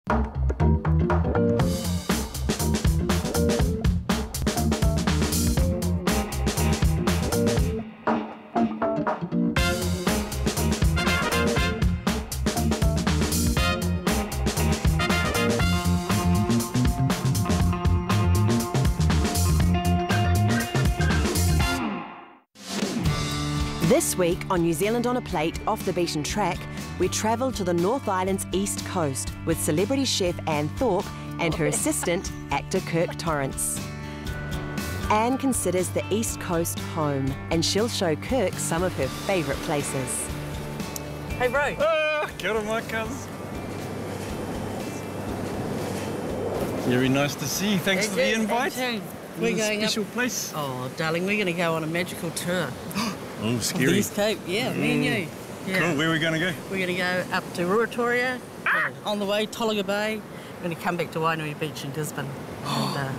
This week on New Zealand on a Plate, off the beaten track, we travel to the North Island's east coast with celebrity chef Anne Thorpe and her assistant, actor Kirk Torrance. Anne considers the East Coast home, and she'll show Kirk some of her favourite places. Hey, bro. Kia ora, my cuz. Very nice to see you. Thanks for the invite. We're going special up. Place. Oh, darling, we're going to go on a magical tour. Oh, scary. The East Cape, yeah, me and you. Yeah. Cool, where are we going to go? We're going to go up to Ruatoria, on the way, Tolaga Bay. We're going to come back to Wainui Beach in Gisborne and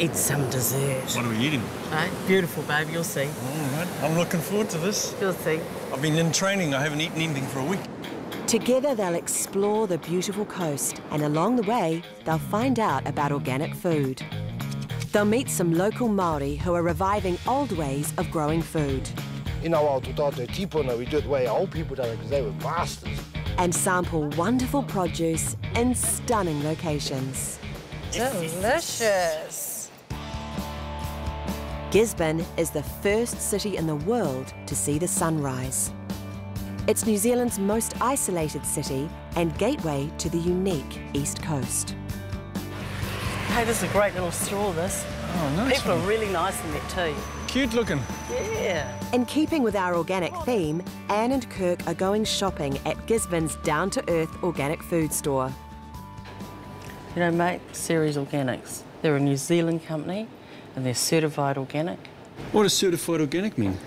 eat some dessert. What are we eating? Right? Beautiful, babe, you'll see. All right, I'm looking forward to this. You'll see. I've been in training, I haven't eaten anything for a week. Together they'll explore the beautiful coast, and along the way they'll find out about organic food. They'll meet some local Maori who are reviving old ways of growing food. In our wild tipuna, we do it the way old people done it because they were masters. And sample wonderful produce in stunning locations. Delicious. Gisborne is the first city in the world to see the sunrise. It's New Zealand's most isolated city and gateway to the unique East Coast. Hey, this is a great little store, this. Oh, nice. People are really nice in there too. Cute looking. Yeah. In keeping with our organic theme, Anne and Kirk are going shopping at Gisborne's down-to-earth organic food store. You know, mate, Ceres Organics. They're a New Zealand company and they're certified organic. What does certified organic mean?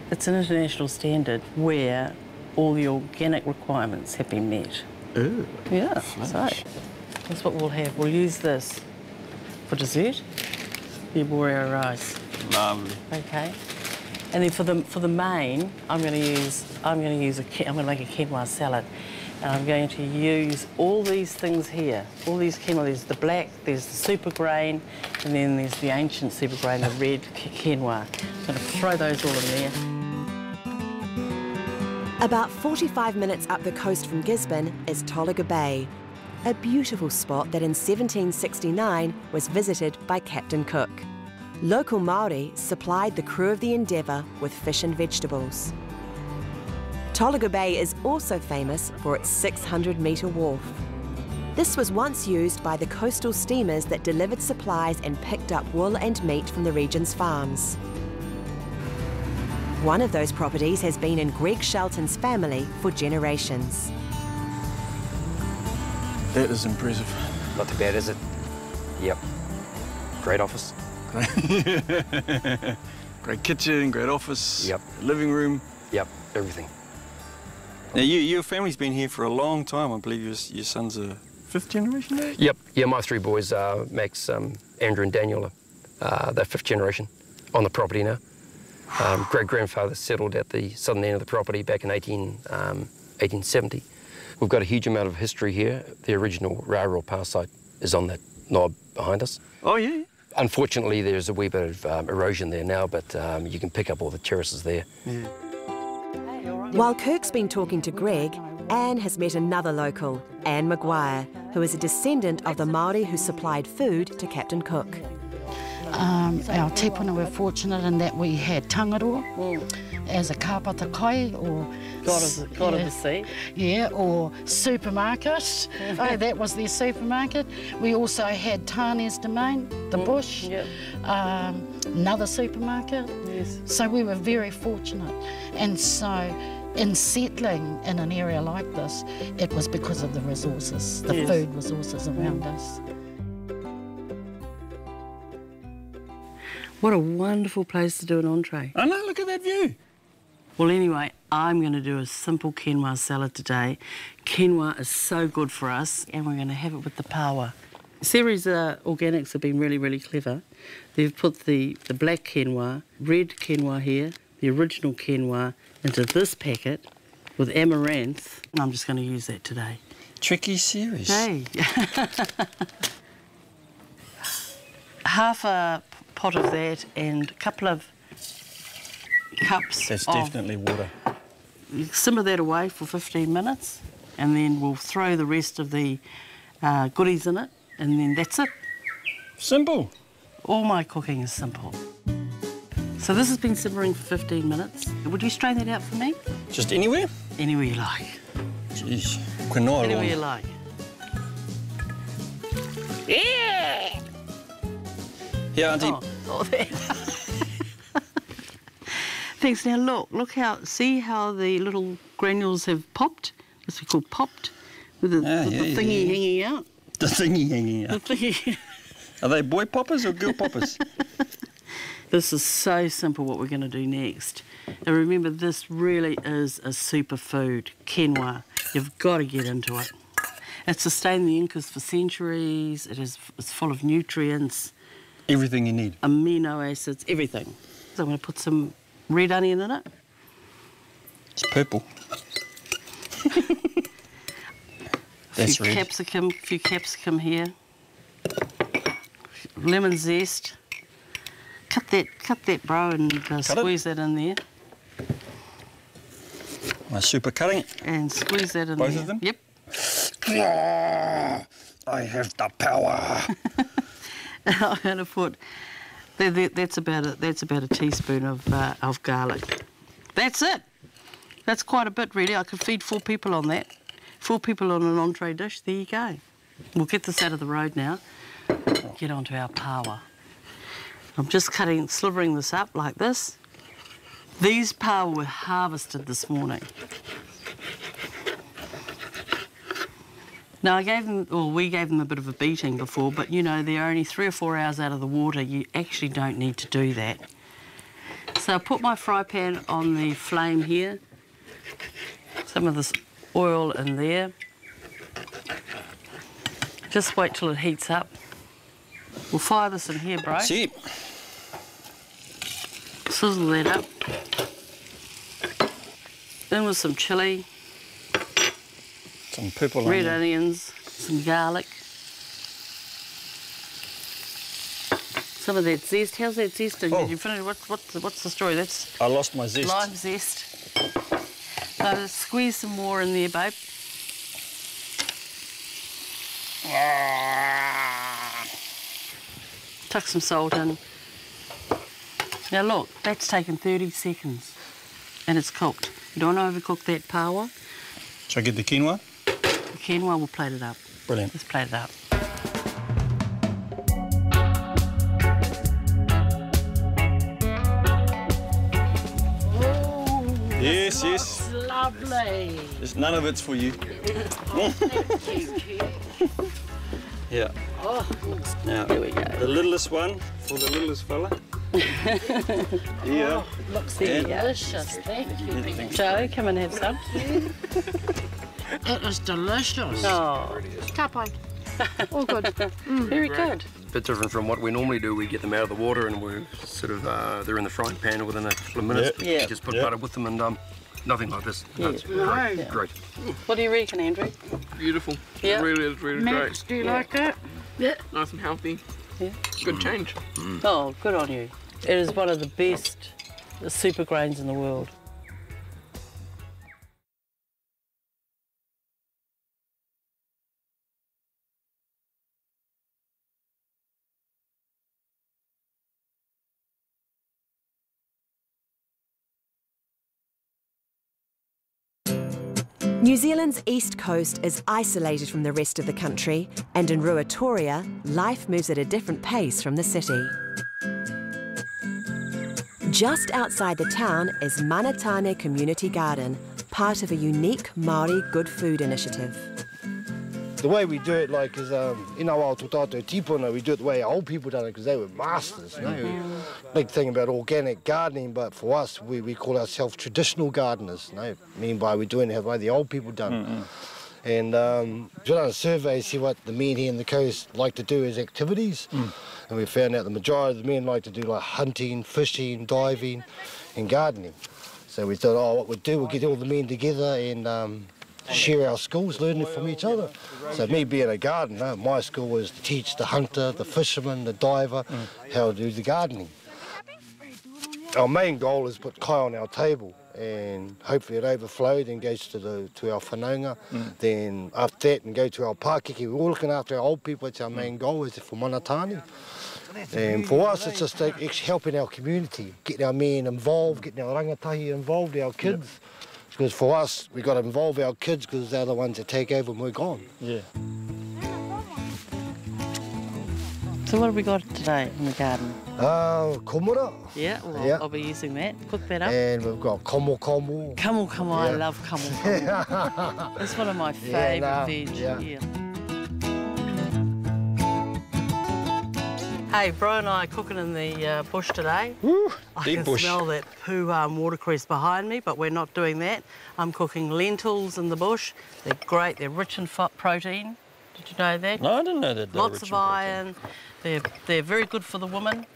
It's an international standard where all the organic requirements have been met. Oh. Yeah, so that's what we'll have. We'll use this for dessert. The borea rice. Lovely. Okay. And then for the main, I'm going to make a quinoa salad. And I'm going to use all these things here. All these quinoa. There's the black, there's the super grain, and then there's the ancient super grain, the red quinoa. I'm going to throw those all in there. About 45 minutes up the coast from Gisborne is Tolaga Bay, a beautiful spot that in 1769 was visited by Captain Cook. Local Maori supplied the crew of the Endeavour with fish and vegetables. Tolaga Bay is also famous for its 600-metre wharf. This was once used by the coastal steamers that delivered supplies and picked up wool and meat from the region's farms. One of those properties has been in Greg Shelton's family for generations. That is impressive. Not too bad, is it? Yep. Great office. Great kitchen, great office. Yep. Living room. Yep, everything. Now, your family's been here for a long time. I believe your sons are fifth generation now? Yep. Yeah, my three boys, Max, Andrew and Daniel, they're fifth generation on the property now. Great-grandfather settled at the southern end of the property back in 1870. We've got a huge amount of history here. The original railroad power site is on that knob behind us. Oh, yeah. Unfortunately, there's a wee bit of erosion there now, but you can pick up all the terraces there. Yeah. While Kirk's been talking to Greg, Anne has met another local, Anne Maguire, who is a descendant of the Maori who supplied food to Captain Cook. Our tipuna were fortunate in that we had tangaroa as a kāpata kai, or God of the sea. Yeah, or supermarket. Oh, that was their supermarket. We also had Tane's Domain, the bush, Yep. Another supermarket. Yes. So we were very fortunate. And so in settling in an area like this, it was because of the resources, the food resources around us. What a wonderful place to do an entree. I know, look at that view. Well, anyway, I'm going to do a simple quinoa salad today. Quinoa is so good for us, and we're going to have it with the paua. Ceres Organics have been really, really clever. They've put the black quinoa, red quinoa here, the original quinoa, into this packet with amaranth. And I'm just going to use that today. Tricky series. Hey. Half a pot of that and a couple of cups That's of... definitely water. Simmer that away for 15 minutes and then we'll throw the rest of the goodies in it and then that's it. Simple. All my cooking is simple. So this has been simmering for 15 minutes. Would you strain that out for me? Just anywhere? Anywhere you like. Jeez. Quinoa. Anywhere you like. Yeah! Yeah, Auntie. Oh, that. Thanks. Now look how, see how the little granules have popped? This we call popped, with the thingy hanging out. The thingy hanging out. The thingy. Are they boy poppers or girl poppers? This is so simple what we're going to do next. And remember, this really is a superfood, quinoa. You've got to get into it. It's sustained the Incas for centuries. It's full of nutrients. Everything you need. Amino acids, everything. So I'm going to put some red onion in it. It's purple. That's red. A few capsicum here. Lemon zest. Cut that, bro, and squeeze that in there. My super cutting. And squeeze that in there. Both of them? Yep. I have the power. I'm going to put. That's about a teaspoon of garlic. That's it. That's quite a bit, really. I could feed 4 people on that. 4 people on an entree dish. There you go. We'll get this out of the road now. Get onto our pawa. I'm just slivering this up like this. These pawa were harvested this morning. Now, we gave them a bit of a beating before, but you know, they're only 3 or 4 hours out of the water. You actually don't need to do that. So I put my fry pan on the flame here. Some of this oil in there. Just wait till it heats up. We'll fire this in here, bro. See. Sizzle that up. Then with some chilli. Some purple red onion. onions, some garlic. Some of that zest. How's that zest doing? Oh. Did you finish? What's the story? That's I lost my zest. lime zest. So squeeze some more in there, babe. Tuck some salt in. Now look, that's taken 30 seconds and it's cooked. You don't want to overcook that pawa. Shall I get the quinoa? The quinoa, we'll plate it up. Brilliant. Let's plate it up. Yes, yes. It's lovely. None of it's for you. Yeah. Oh, looks Now, There we go. the littlest one for the littlest fella. Yeah. looks There you go. delicious. Thank you. Thank you. Joe, come and have some. It is delicious. Oh, Kapai. All good. very good. A bit different from what we normally do. We get them out of the water and we're sort of, they're in the frying pan within a couple of minutes. Yeah. You just put Yeah. butter with them and nothing like this. Yeah. That's great. Great. What do you reckon, Andrew? Beautiful. Yeah. It really is really Max, do you like it? great. Nice and healthy. Yeah. Good change. Oh, good on you. It is one of the best super grains in the world. New Zealand's east coast is isolated from the rest of the country, and in Ruatoria, life moves at a different pace from the city. Just outside the town is Manatane Community Garden, part of a unique Maori good food initiative. The way we do it, like, is in our Tolaga Bay, we do it the way old people done it, because they were masters. You know? Big thing about organic gardening, but for us, we call ourselves traditional gardeners. You know? Mean by we're doing it the way the old people done it. And we done a survey, see what the men here in the coast like to do as activities. And we found out the majority of the men like to do like hunting, fishing, diving, and gardening. So we thought, what we'd do, we'd get all the men together and share our skills, learning from each other. So me being a gardener, my skill was to teach the hunter, the fisherman, the diver, how to do the gardening. Our main goal is put kai on our table, and hopefully it overflows and goes to our whanaunga. Then after that, and go to our Pākeke. We're all looking after our old people. It's our main goal, is for Manatani. And for us, it's just like helping our community, getting our men involved, getting our rangatahi involved, our kids. Because for us, we've got to involve our kids because they're the ones that take over when we're gone. Yeah. So what have we got today in the garden? Komura. Yeah, well, Yeah. I'll be using that. Cook that up. And we've got komo. Kamu, I love kamu. It's one of my favourite veg. Yeah. Hey, Bro and I are cooking in the bush today. Woo, I deep can bush. smell that poo watercress behind me, but we're not doing that. I'm cooking lentils in the bush. They're great. They're rich in protein. Did you know that? No, I didn't know that. Lots of iron. They're very good for the woman.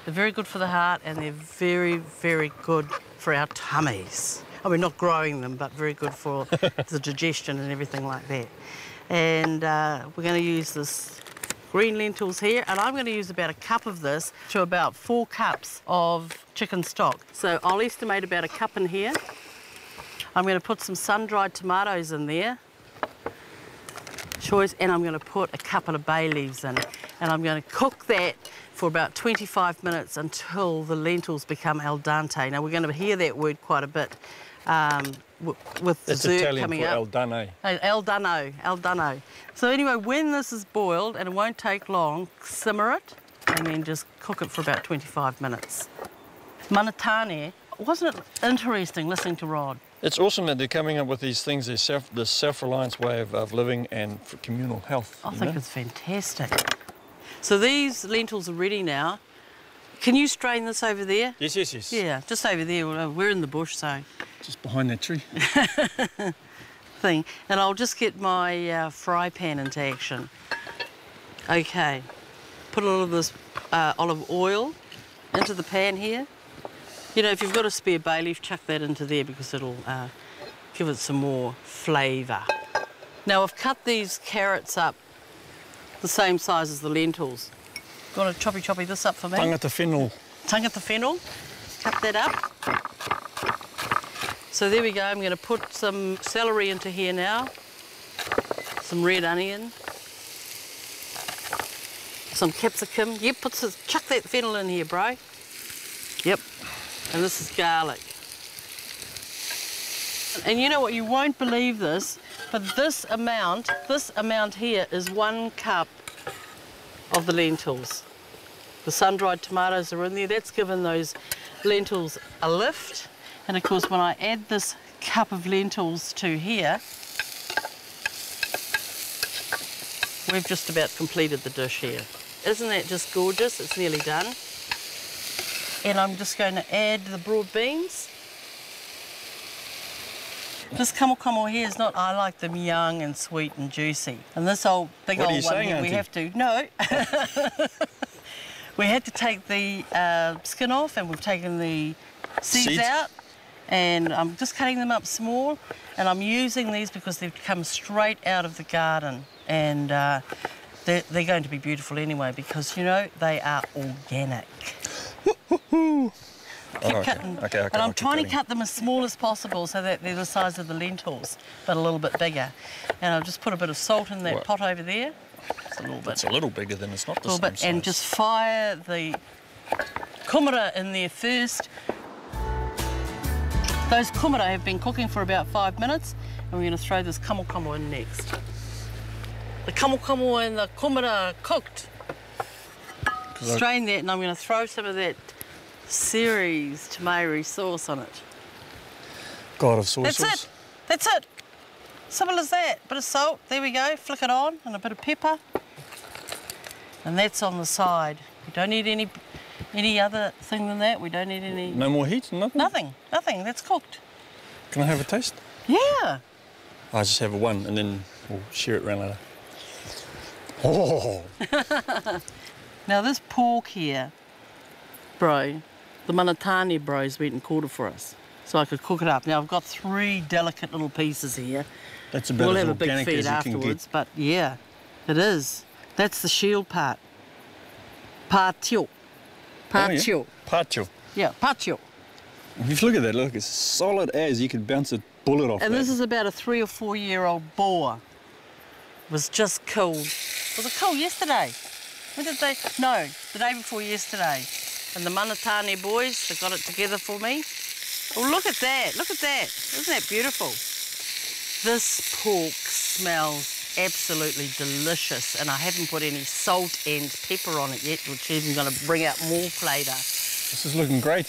They're very good for the heart, and they're very, very good for our tummies. I mean, not growing them, but very good for the digestion and everything like that. And we're going to use this green lentils here, and I'm going to use about a cup of this to about 4 cups of chicken stock. So I'll estimate about a cup in here. I'm going to put some sun-dried tomatoes in there. Choice, and I'm going to put a couple of bay leaves in, and I'm going to cook that for about 25 minutes until the lentils become al dente. Now we're going to hear that word quite a bit with That's dessert Italian coming for up. el dano. El dano. So anyway, when this is boiled, and it won't take long, simmer it and then just cook it for about 25 minutes. Manatane, wasn't it interesting listening to Rod? It's awesome that they're coming up with these things, this self-reliance way of living and for communal health. I think it's fantastic. So these lentils are ready now. Can you strain this over there? Yes. Yeah, just over there. We're in the bush, so... Just behind that tree. thing. And I'll just get my fry pan into action. Okay. Put a little of this olive oil into the pan here. You know, if you've got a spare bay leaf, chuck that into there because it'll give it some more flavour. Now, I've cut these carrots up the same size as the lentils. You want to choppy this up for me? Tangata whenua. Tangata whenua. Cut that up. So there we go. I'm going to put some celery into here now. Some red onion. Some capsicum. Yep, chuck that fennel in here, bro. Yep. And this is garlic. And you know what, you won't believe this, but this amount here is 1 cup of the lentils. The sun-dried tomatoes are in there. That's given those lentils a lift. And of course, when I add this cup of lentils to here, we've just about completed the dish here. Isn't that just gorgeous? It's nearly done. And I'm just going to add the broad beans. This kamokamo here is not, I like them young and sweet and juicy. And this big What are old you one saying, here, we Auntie? have to, no. We had to take the skin off, and we've taken the seeds out. And I'm just cutting them up small, and I'm using these because they've come straight out of the garden. And they're going to be beautiful anyway because, you know, they are organic. Keep cutting. Okay, and I'm trying to cut them as small as possible so that they're the size of the lentils, but a little bit bigger. And I'll just put a bit of salt in that pot over there. Just a little bit. It's a little bigger than it's not the same size. And just fire the kumara in there first. Those kumara have been cooking for about 5 minutes, and we're going to throw this kamokamo in next. The kamokamo and the kumara cooked. Strain that, and I'm going to throw some of that cerise to Maori sauce on it. God of sauces. That's it. That's it. Simple as that. Bit of salt. There we go. Flick it on, and a bit of pepper. And that's on the side. We don't need any other thing than that. We don't need any... No more heat? Nothing? Nothing. That's cooked. Can I have a taste? Yeah. I'll just have one and then we'll share it around later. Oh! Now this pork here, bro, the Manatane bros went and caught it for us. So I could cook it up. Now I've got 3 delicate little pieces here. That's about We'll as have a big organic feed as you can afterwards, get. but yeah, it is. That's the shield part. Part1. Part1. Pacho. Yeah, part1. If you look at that, look, it's solid as you could bounce a bullet off And that. this is about a 3 or 4 year old boar. It was just killed. Was it killed yesterday? When did they? No, the day before yesterday. And the Manatane boys, they got it together for me. Oh, look at that. Look at that. Isn't that beautiful? This pork smells absolutely delicious, and I haven't put any salt and pepper on it yet, which is even going to bring out more flavour. This is looking great.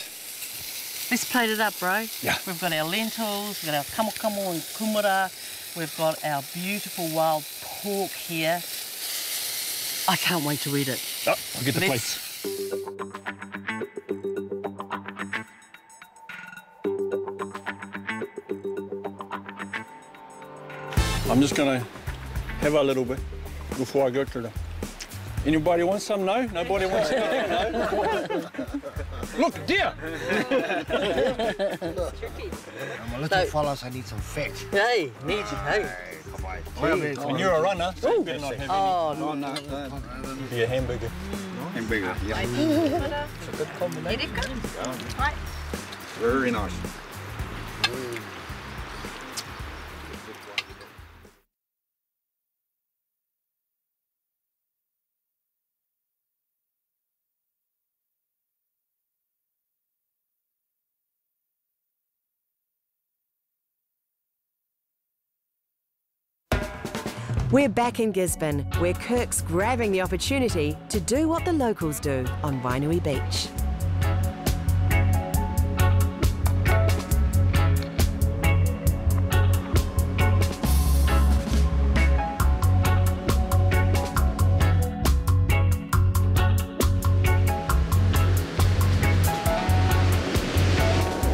Let's plate it up, bro. Yeah. We've got our lentils, we've got our kamokamo and kumara, we've got our beautiful wild pork here. I can't wait to eat it. Oh, I'll get the Let's- plates. I'm just gonna have a little bit before I go to the... Anybody want some? No? Nobody wants some? No? Look, deer! I'm a little fellas, I need some fat. Hey, need you, hey. And you're a runner, so you better not have Oh, no. any. Be a hamburger. Hamburger, yeah. It's a good combination. Very nice. We're back in Gisborne, where Kirk's grabbing the opportunity to do what the locals do on Wainui Beach.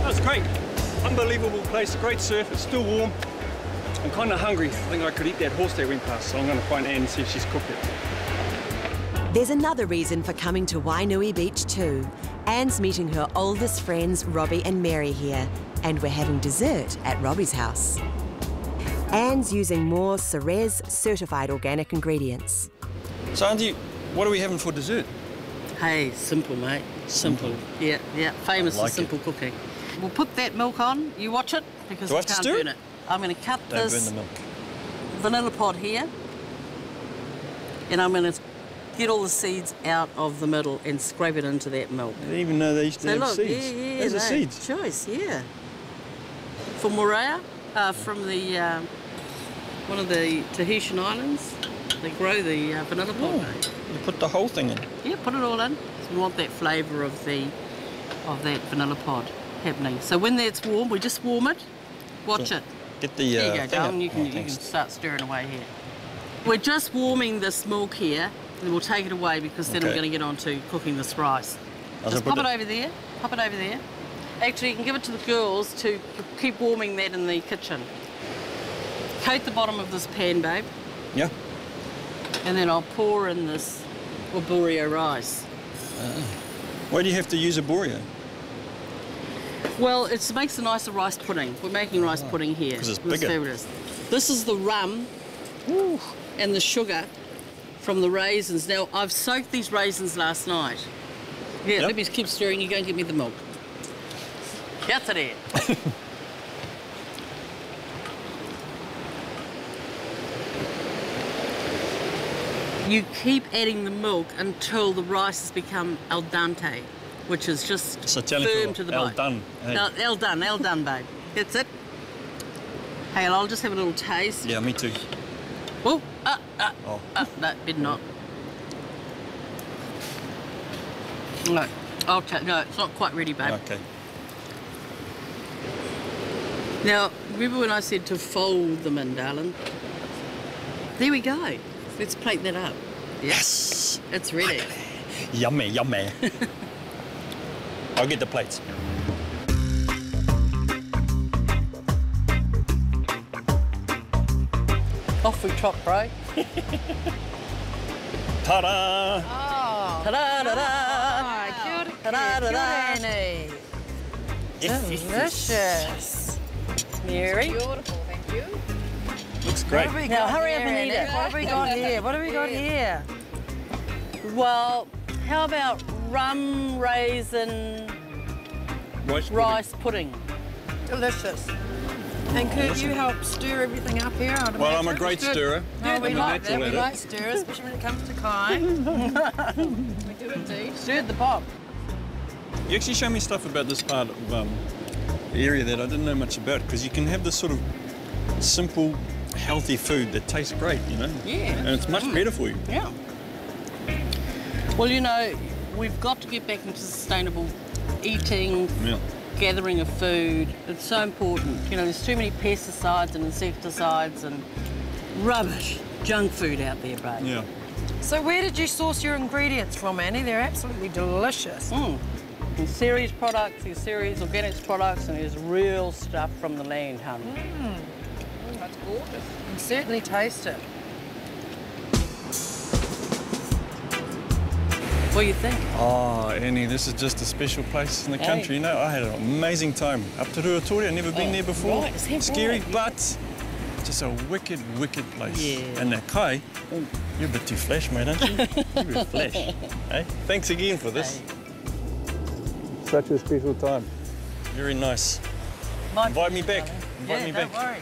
That's great. Unbelievable place, great surf, it's still warm. I'm kind of hungry. I think I could eat that horse that went past, so I'm going to find Anne and see if she's cooked it. There's another reason for coming to Wainui Beach too. Anne's meeting her oldest friends, Robbie and Mary here, and we're having dessert at Robbie's house. Anne's using more Ceres certified organic ingredients. So, Auntie, what are we having for dessert? Hey, simple, mate. Simple. Yeah, yeah. Famous I like for simple cooking. We'll put that milk on. You watch it because Do I we have to can't stir burn it? it. I'm going to cut Don't burn this the milk. vanilla pod here, and I'm going to get all the seeds out of the middle and scrape it into that milk. I didn't even know they used to So have look, seeds. yeah, Those are no, seeds. choice, yeah. From Morea, from the one of the Tahitian islands, they grow the vanilla pod. Oh, mate. you put the whole thing in. Yeah, put it all in. So we want that flavour of that vanilla pod happening. So when that's warm, we just warm it. Watch it. Get the There you go, thing darling. up. You can, Oh, you can thanks. start stirring away here. We're just warming this milk here, and we'll take it away because then Okay. we're going to get on to cooking this rice. I'll Just put pop it over there. Pop it over there. Actually, you can give it to the girls to keep warming that in the kitchen. Coat the bottom of this pan, babe, Yeah. and then I'll pour in this arborio rice. Why do you have to use a borio? Well, it makes a nicer rice pudding. We're making rice pudding here. 'Cause it's bigger. Fabulous. This is the rum and the sugar from the raisins. Now, I've soaked these raisins last night. Yeah, Yep. let me keep stirring. You go and get me the milk. Get it. You keep adding the milk until the rice has become al dente, which is just It's Italian firm for to the al bite. done, hey. El done, babe. That's it. Hey, I'll just have a little taste. Yeah, me too. Oh, Oh. no, did not. No, no, it's not quite ready, babe. Okay. Now, remember when I said to fold them in, darling? There we go. Let's plate that up. Yes. It's ready. Yummy, yummy. I'll get the plates. Off we trot, bro. Ta-da! Ta-da-da-da! Ta-da-da-da! Delicious. Mary? Beautiful, thank you. looks great. Now hurry up and eat it. What have we got here? What have we got here? Well, how about rum raisin rice pudding? Delicious. And Kurt, you help stir everything up here. Well, I'm a great stirrer. No, we I'm a like natural that. We at it. like stirrers, especially when it comes to Kai. We do indeed. Stirred the pot. You actually show me stuff about this part of the area that I didn't know much about, because you can have this sort of simple, healthy food that tastes great, you know? Yeah. And it's much better for you. Yeah. Well, you know, we've got to get back into sustainable eating, Yeah. gathering of food. It's so important. You know, there's too many pesticides and insecticides and rubbish, junk food out there, babe. Yeah. So where did you source your ingredients from, Annie? They're absolutely delicious. There's Ceres products, there's Ceres organics products, and there's real stuff from the land, honey. That's gorgeous. You can certainly taste it. What do you think? Oh, Annie, this is just a special place in the country. You know, I had an amazing time up to Ruatori. I've never been there before. right, is that Scary, right? but just a wicked, wicked place. Yeah. And that Kai, you're a bit too flash, mate, aren't you? You're a flash. Hey, thanks again for this. Such a special time. Very nice. Invite me back. Invite me back. Don't worry.